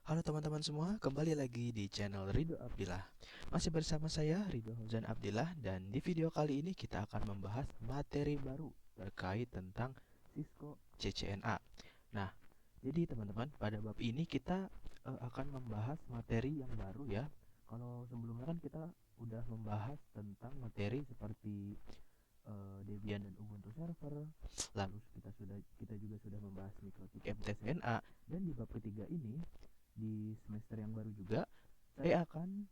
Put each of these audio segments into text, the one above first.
Halo teman-teman semua, kembali lagi di channel Ridho Abdillah. Masih bersama saya Ridho Fauzan Abdillah, dan di video kali ini kita akan membahas materi baru terkait tentang Cisco CCNA. Nah, jadi teman-teman, pada bab ini kita akan membahas materi yang baru ya. Kalau sebelumnya kan kita udah membahas tentang materi seperti Debian dan Ubuntu Server. Lalu kita juga sudah membahas Mikrotik MTCNA, dan di bab ketiga ini di semester yang baru juga saya akan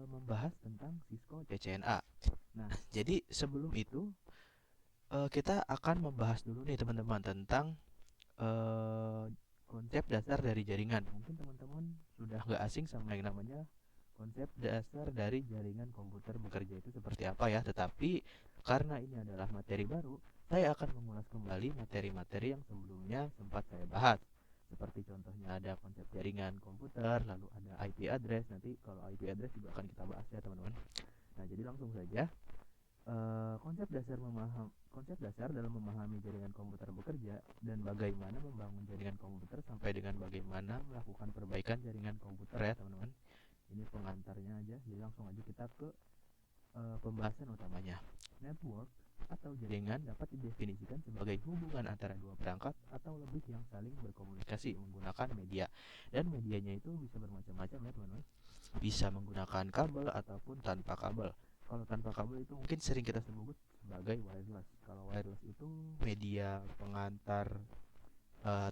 membahas tentang Cisco CCNA. Nah, jadi sebelum itu kita akan membahas dulu nih teman-teman tentang eh, konsep dasar dari jaringan. Mungkin teman-teman sudah nggak asing sama yang namanya konsep dasar dari jaringan komputer bekerja itu seperti apa ya. Tetapi karena ini adalah materi baru, saya akan mengulas kembali materi-materi yang sebelumnya sempat saya bahas. Seperti contohnya ada konsep jaringan komputer, lalu ada IP address. Nanti kalau IP address juga akan kita bahas ya teman-teman. Nah, jadi langsung saja. Konsep dasar dalam memahami jaringan komputer bekerja dan bagaimana membangun jaringan komputer sampai dengan bagaimana melakukan perbaikan jaringan komputer ya teman-teman. Ini pengantarnya aja, jadi langsung aja kita ke pembahasan utamanya. Network atau jaringan dapat didefinisikan sebagai hubungan antara dua perangkat atau lebih yang saling berkomunikasi menggunakan media. Dan medianya itu bisa bermacam-macam ya teman-teman. Bisa menggunakan kabel ataupun tanpa kabel. Kalau tanpa kabel itu mungkin sering kita sebut sebagai wireless. Kalau wireless itu media pengantar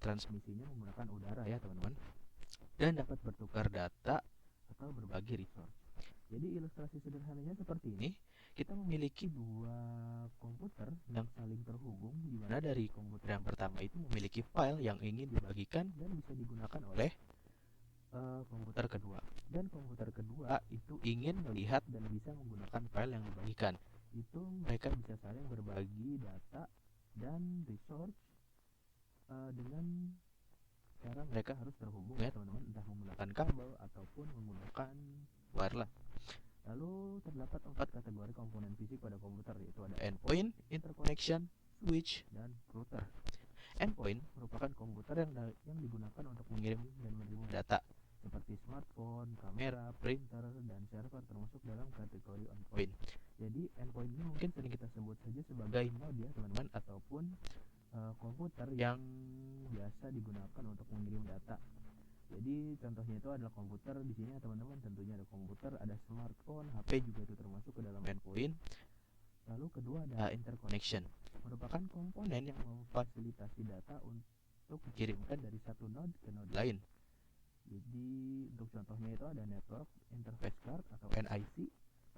transmisinya menggunakan udara ya teman-teman. Dan dapat bertukar data atau berbagi resource. Jadi ilustrasi sederhananya seperti ini. Kita memiliki dua komputer yang saling terhubung, di mana dari komputer yang pertama itu memiliki file yang ingin dibagikan dan bisa digunakan oleh komputer kedua. Dan komputer kedua itu ingin melihat dan bisa menggunakan file yang dibagikan. Itu mereka bisa saling berbagi data dan resource dengan cara mereka harus terhubung ya teman-teman, entah menggunakan kabel ataupun menggunakan wireless. Lalu terdapat 4 kategori komponen fisik pada komputer, yaitu ada endpoint, interconnection, switch, dan router. Endpoint merupakan komputer yang digunakan untuk mengirim dan menerima data seperti smartphone, kamera, printer, dan server termasuk dalam kategori endpoint. Jadi endpoint ini mungkin sering kita sebut saja sebagai node ya teman-teman, ataupun komputer yang biasa digunakan untuk mengirim data. Jadi contohnya itu adalah komputer di sini ya teman-teman, tentunya ada komputer, ada smartphone, HP juga itu termasuk ke dalam endpoint. Lalu kedua ada interconnection, merupakan komponen yang memfasilitasi data untuk dikirimkan dari satu node ke node lain. Jadi untuk contohnya itu ada network interface card atau NIC,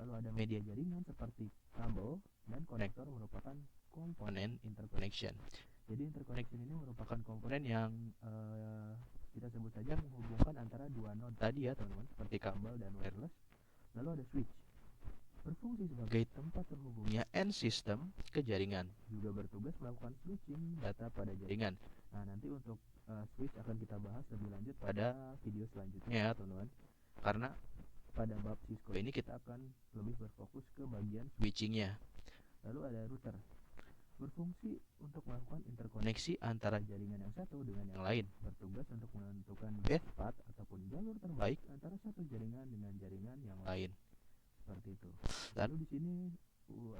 lalu ada media jaringan seperti kabel, dan konektor merupakan komponen interconnection. Jadi interconnection ini merupakan komponen yang kita sebut saja menghubungkan antara dua node tadi ya teman-teman, seperti kabel dan wireless. Lalu ada switch, berfungsi sebagai tempat terhubungnya end system ke jaringan, juga bertugas melakukan switching data pada jaringan. Nah, nanti untuk switch akan kita bahas lebih lanjut pada video selanjutnya ya teman-teman, karena pada bab Cisco ini kita akan lebih berfokus ke bagian switchingnya. Lalu ada router, berfungsi untuk melakukan interkoneksi antara jaringan yang satu dengan yang lain, bertugas untuk menentukan best path ataupun jalur terbaik antara satu jaringan dengan jaringan yang lain. Seperti itu. Lalu di sini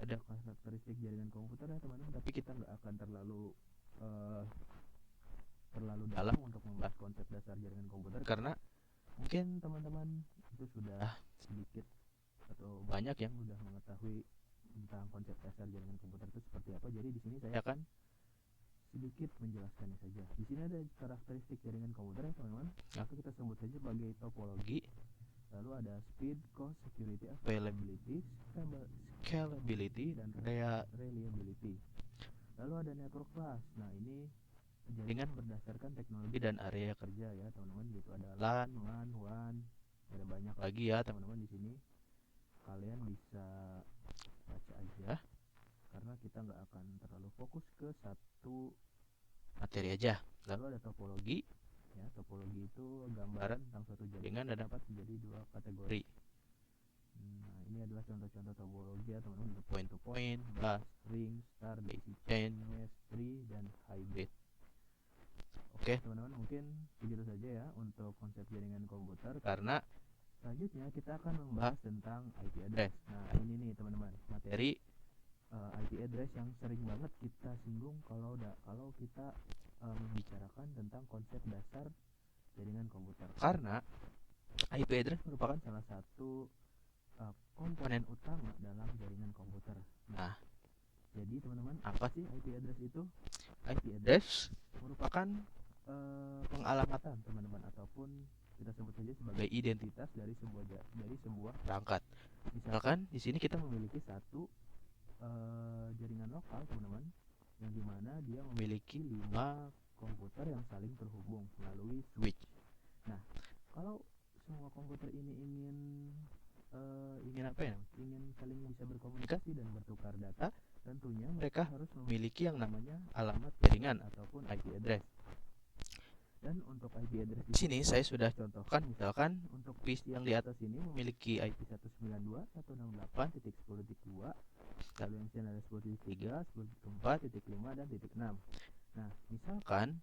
ada karakteristik jaringan komputer ya teman-teman, tapi kita nggak akan terlalu dalam untuk membahas konsep dasar jaringan komputer, karena mungkin teman-teman itu sudah sedikit atau banyak yang sudah mengetahui tentang konsep dasar jaringan komputer itu seperti apa. Jadi di sini saya akan sedikit menjelaskannya saja. Di sini ada karakteristik jaringan komputer ya teman-teman. Atau kita sebut saja sebagai topologi. Lalu ada speed, cost, security, availability, scalability, dan reliability. Lalu ada network class. Nah, ini jaringan berdasarkan teknologi dan area kerja ya teman-teman. Gitu ada LAN, WAN, WAN. Ada banyak lagi ya teman-teman di sini. Kalian bisa baca aja, karena kita nggak akan terlalu fokus ke satu materi aja. Lalu ada topologi ya, topologi itu gambaran tentang suatu jaringan dan dapat menjadi dua kategori. Nah, ini adalah contoh-contoh topologi ya teman-teman, point to point, bus, ring, star, daisy chain, mesh, tree, dan hybrid. Oke teman-teman, mungkin begitu saja ya untuk konsep jaringan komputer, karena selanjutnya kita akan membahas tentang IP address. Nah ini nih teman-teman, materi IP address yang sering banget kita singgung kalau kita membicarakan tentang konsep dasar jaringan komputer, karena IP address merupakan salah satu komponen utama dalam jaringan komputer. Nah, jadi teman-teman, apa sih IP address itu? IP address merupakan pengalamatan teman-teman, ataupun kita sebut saja sebagai identitas dari sebuah perangkat. Misalkan di sini kita memiliki satu jaringan lokal teman-teman, yang dimana dia memiliki 5 komputer yang saling terhubung melalui switch. Nah, kalau semua komputer ini ingin saling bisa berkomunikasi dan bertukar data, tentunya mereka harus memiliki yang namanya alamat jaringan ataupun IP address. Dan untuk IP address di sini saya sudah contohkan, misalkan untuk PC yang di atas ini memiliki IP 192.168.10.2, lalu yang sini ada 10.3, 10.4, 5 dan titik 6. Nah, misalkan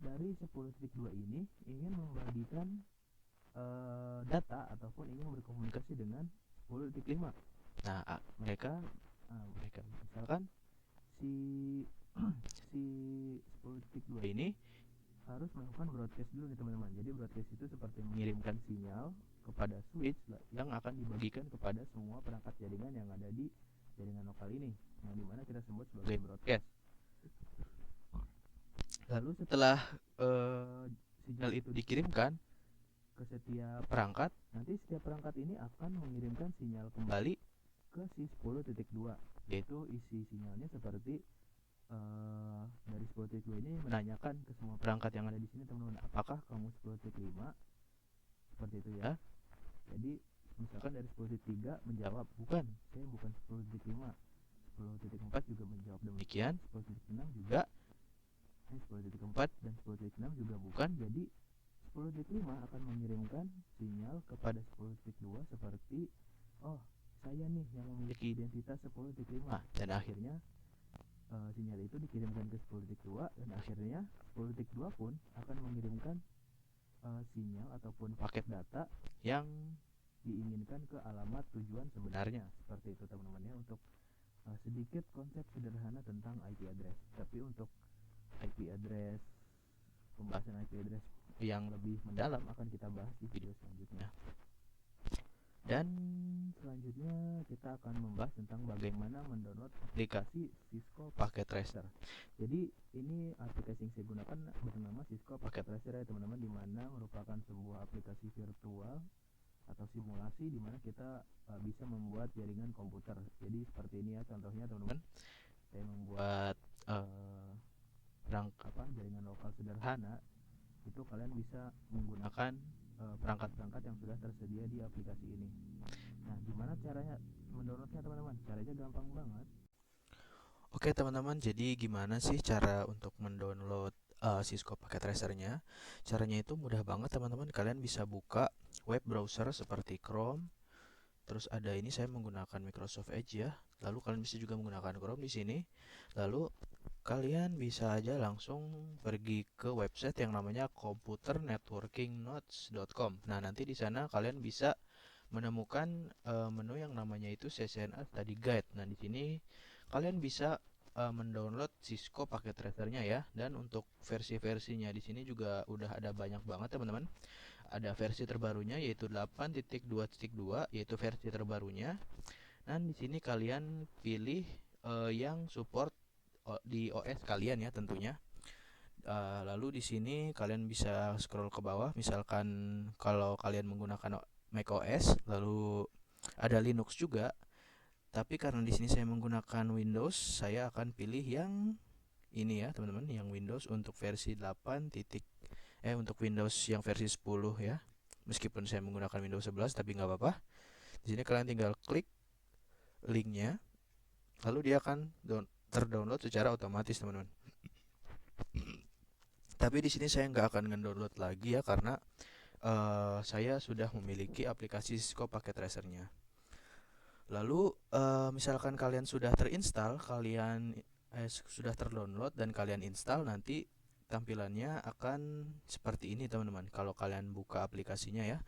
dari 10.2 ini ingin membagikan data ataupun ingin berkomunikasi dengan 10.5. Nah, mereka misalkan si 10.2 ini harus melakukan broadcast dulu nih teman-teman. Jadi broadcast itu seperti mengirimkan sinyal kepada switch yang akan dibagikan kepada semua perangkat jaringan yang ada di jaringan lokal ini, yang dimana kita sebut sebagai broadcast. Lalu setelah sinyal itu dikirimkan ke setiap perangkat, nanti setiap perangkat ini akan mengirimkan sinyal kembali ke si 10.2, yaitu isi sinyalnya seperti dari 10.2 ini menanyakan ke semua perangkat yang ada di sini teman-teman, apakah kamu 10.5, seperti itu ya. Jadi misalkan dari 10.3 menjawab bukan, saya bukan 10.5. 10.4 juga menjawab demikian, 10.6 juga, 10.4 dan 10.6 juga bukan. Jadi 10.5 akan mengirimkan sinyal kepada 10.2 seperti, oh saya nih yang memiliki identitas 10.5, dan akhirnya sinyal itu dikirimkan ke 10.2, dan akhirnya 10.2 pun akan mengirimkan sinyal ataupun paket data yang diinginkan ke alamat tujuan sebenarnya. Seperti itu teman-teman ya, untuk sedikit konsep sederhana tentang IP address. Tapi untuk IP address, pembahasan IP address yang lebih mendalam akan kita bahas di video selanjutnya. Dan selanjutnya kita akan membahas tentang bagaimana mendownload aplikasi Cisco Packet Tracer. Jadi ini aplikasi yang saya gunakan bernama Cisco Packet Tracer ya teman-teman, dimana merupakan sebuah aplikasi virtual atau simulasi dimana kita bisa membuat jaringan komputer. Jadi seperti ini ya contohnya teman-teman, saya membuat jaringan lokal sederhana. Itu kalian bisa menggunakan perangkat-perangkat yang sudah tersedia di aplikasi ini. Nah, gimana caranya mendownloadnya teman-teman? Caranya gampang banget. Oke teman-teman, jadi gimana sih cara untuk mendownload Cisco Packet Tracer-nya? Caranya itu mudah banget teman-teman. Kalian bisa buka web browser seperti Chrome. Terus ada ini, saya menggunakan Microsoft Edge ya. Lalu kalian bisa juga menggunakan Chrome di sini. Lalu kalian bisa aja langsung pergi ke website yang namanya computernetworkingnotes.com. Nah, nanti di sana kalian bisa menemukan menu yang namanya itu CCNA Study Guide. Nah, di sini kalian bisa mendownload Cisco Packet Tracer-nya ya. Dan untuk versi-versinya di sini juga udah ada banyak banget teman-teman. Ada versi terbarunya yaitu 8.2.2, yaitu versi terbarunya. Dan di sini kalian pilih yang support di OS kalian ya tentunya. Lalu di sini kalian bisa scroll ke bawah, misalkan kalau kalian menggunakan macOS, lalu ada Linux juga. Tapi karena di sini saya menggunakan Windows, saya akan pilih yang ini ya teman-teman, yang Windows untuk versi 8. Untuk Windows yang versi 10 ya. Meskipun saya menggunakan Windows 11 tapi nggak apa-apa. Di sini kalian tinggal klik linknya, lalu dia akan terdownload secara otomatis teman-teman. Tapi di sini saya nggak akan ngedownload lagi ya, karena saya sudah memiliki aplikasi Cisco Packet Tracer-nya. Lalu misalkan kalian sudah terinstall, sudah terdownload dan kalian install, nanti tampilannya akan seperti ini teman-teman. Kalau kalian buka aplikasinya ya,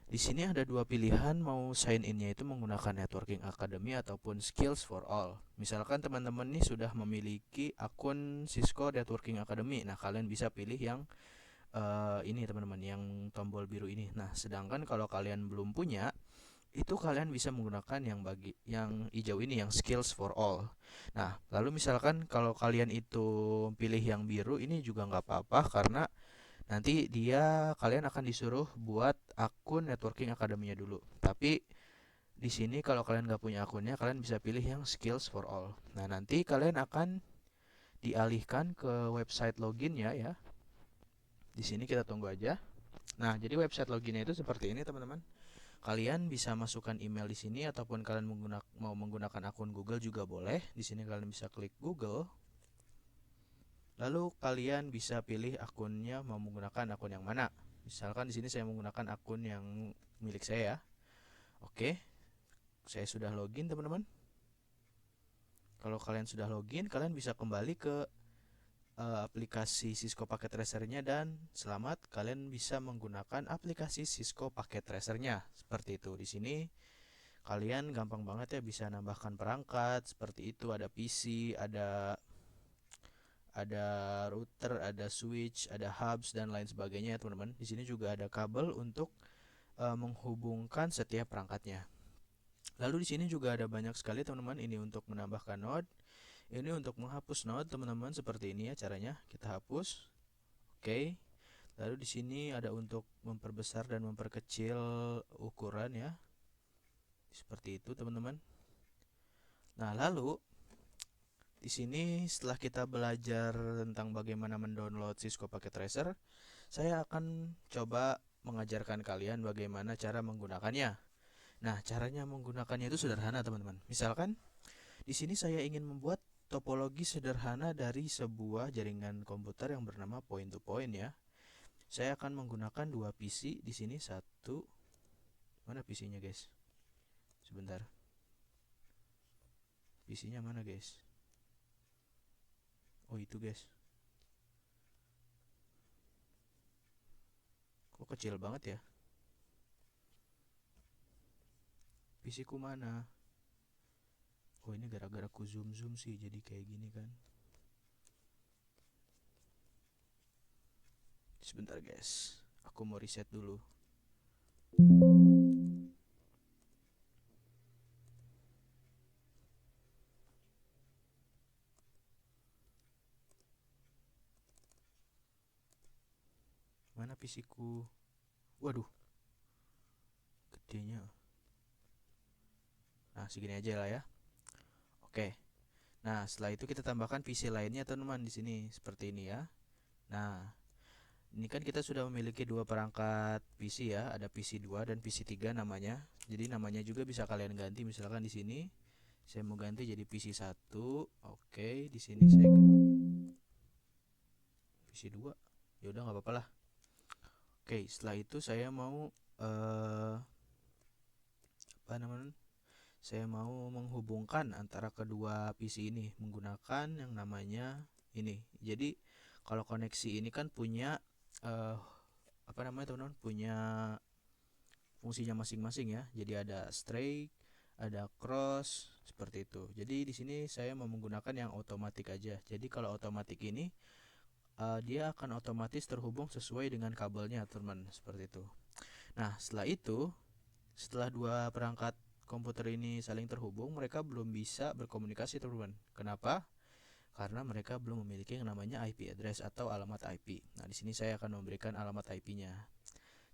di sini ada dua pilihan, mau sign in-nya itu menggunakan Networking Academy ataupun Skills for All. Misalkan teman-teman nih sudah memiliki akun Cisco Networking Academy, nah kalian bisa pilih yang ini teman-teman, yang tombol biru ini. Nah, sedangkan kalau kalian belum punya, itu kalian bisa menggunakan yang hijau ini, yang Skills for All. Nah, lalu misalkan kalau kalian itu pilih yang biru, ini juga nggak apa-apa karena nanti kalian akan disuruh buat akun Networking Academy-nya dulu. Tapi di sini kalau kalian nggak punya akunnya, kalian bisa pilih yang Skills for All. Nah, nanti kalian akan dialihkan ke website loginnya ya. Di sini kita tunggu aja. Nah, jadi website loginnya itu seperti ini teman-teman. Kalian bisa masukkan email di sini ataupun kalian mau menggunakan akun Google juga boleh. Di sini kalian bisa klik Google. Lalu kalian bisa pilih akunnya mau menggunakan akun yang mana. Misalkan di sini saya menggunakan akun yang milik saya. Oke. Saya sudah login teman-teman. Kalau kalian sudah login, kalian bisa kembali ke aplikasi Cisco Packet Tracer-nya dan selamat, kalian bisa menggunakan aplikasi Cisco Packet Tracer-nya. Seperti itu. Di sini kalian gampang banget ya bisa nambahkan perangkat seperti itu, ada PC, ada router, ada switch, ada hubs dan lain sebagainya ya teman-teman. Di sini juga ada kabel untuk menghubungkan setiap perangkatnya. Lalu di sini juga ada banyak sekali teman-teman, ini untuk menambahkan node. Ini untuk menghapus node teman-teman, seperti ini ya caranya. Kita hapus. Oke. Lalu di sini ada untuk memperbesar dan memperkecil ukuran ya. Seperti itu teman-teman. Nah, lalu di sini setelah kita belajar tentang bagaimana mendownload Cisco Packet Tracer, saya akan coba mengajarkan kalian bagaimana cara menggunakannya. Nah, caranya menggunakannya itu sederhana teman-teman. Misalkan di sini saya ingin membuat topologi sederhana dari sebuah jaringan komputer yang bernama point to point ya. Saya akan menggunakan dua PC di sini, satu. Mana PC-nya, guys? Sebentar. PC-nya mana, guys? Oh, itu, guys. Kok kecil banget ya? PC-ku mana? Oh, ini gara-gara ku zoom sih jadi kayak gini kan. Sebentar, guys. Aku mau reset dulu. Mana PC-ku? Waduh. Gedenya. Nah, segini aja lah ya. Oke. Nah, setelah itu kita tambahkan PC lainnya teman-teman di sini seperti ini ya. Nah, ini kan kita sudah memiliki dua perangkat PC ya, ada PC 2 dan PC 3 namanya. Jadi namanya juga bisa kalian ganti, misalkan di sini saya mau ganti jadi PC 1. Oke, di sini saya PC 2. Ya udah nggak apa-apa lah. Oke, setelah itu saya mau apa namanya? Saya mau menghubungkan antara kedua PC ini menggunakan yang namanya ini. Jadi kalau koneksi ini kan punya apa namanya teman-teman? Punya fungsinya masing-masing ya. Jadi ada straight, ada cross seperti itu. Jadi di sini saya mau menggunakan yang otomatis aja. Jadi kalau otomatis ini dia akan otomatis terhubung sesuai dengan kabelnya, teman, seperti itu. Nah, setelah dua perangkat komputer ini saling terhubung, mereka belum bisa berkomunikasi, teman-teman. Kenapa? Karena mereka belum memiliki yang namanya IP address atau alamat IP. Nah, di sini saya akan memberikan alamat IP-nya.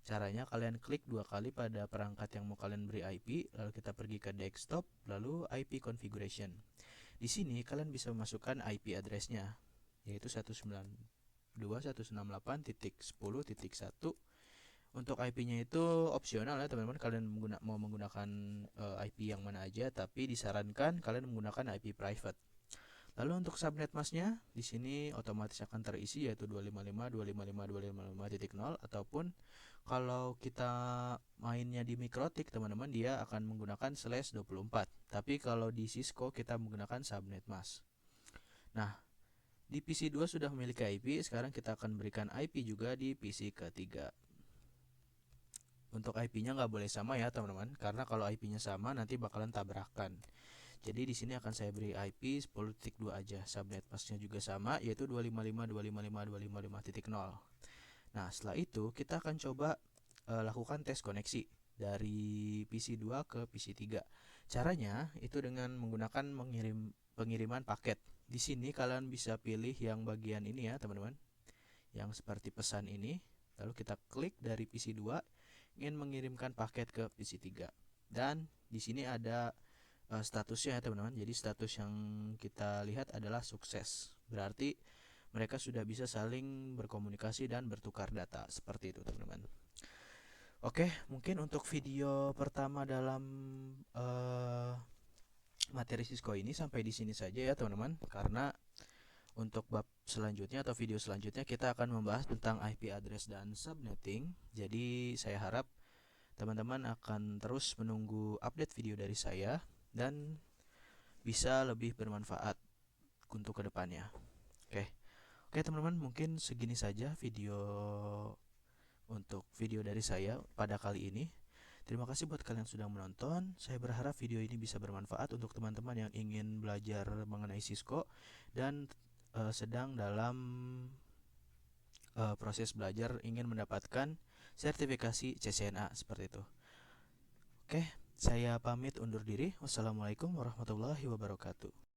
Caranya kalian klik dua kali pada perangkat yang mau kalian beri IP, lalu kita pergi ke desktop, lalu IP configuration. Di sini kalian bisa memasukkan IP address-nya, yaitu 192.168.10.1. Untuk IP-nya itu opsional ya teman-teman, kalian mau menggunakan IP yang mana aja, tapi disarankan kalian menggunakan IP private. Lalu untuk subnet masknya di sini otomatis akan terisi, yaitu 255.255.255.0, ataupun kalau kita mainnya di Mikrotik teman-teman, dia akan menggunakan /24. Tapi kalau di Cisco kita menggunakan subnet mask. Nah, Di PC 2 sudah memiliki IP, sekarang kita akan berikan IP juga di PC ketiga. Untuk IP-nya nggak boleh sama ya teman-teman, karena kalau IP-nya sama nanti bakalan tabrakan. Jadi di sini akan saya beri IP 10.2 aja. Subnet masknya juga sama, yaitu 255.255.255.0. Nah, setelah itu kita akan coba lakukan tes koneksi dari PC 2 ke PC 3. Caranya itu dengan menggunakan pengiriman paket. Di sini kalian bisa pilih yang bagian ini ya, teman-teman. Yang seperti pesan ini. Lalu kita klik dari PC 2 ingin mengirimkan paket ke PC 3. Dan di sini ada statusnya ya, teman-teman. Jadi status yang kita lihat adalah sukses. Berarti mereka sudah bisa saling berkomunikasi dan bertukar data. Seperti itu, teman-teman. Oke, mungkin untuk video pertama dalam materi Cisco ini sampai di sini saja ya, teman-teman. Karena untuk bab selanjutnya atau video selanjutnya kita akan membahas tentang IP address dan subnetting. Jadi saya harap teman-teman akan terus menunggu update video dari saya dan bisa lebih bermanfaat untuk kedepannya. Oke teman-teman, mungkin segini saja untuk video dari saya pada kali ini. Terima kasih buat kalian yang sudah menonton. Saya berharap video ini bisa bermanfaat untuk teman-teman yang ingin belajar mengenai Cisco dan sedang dalam proses belajar ingin mendapatkan sertifikasi CCNA seperti itu. Oke, saya pamit undur diri. Wassalamualaikum warahmatullahi wabarakatuh.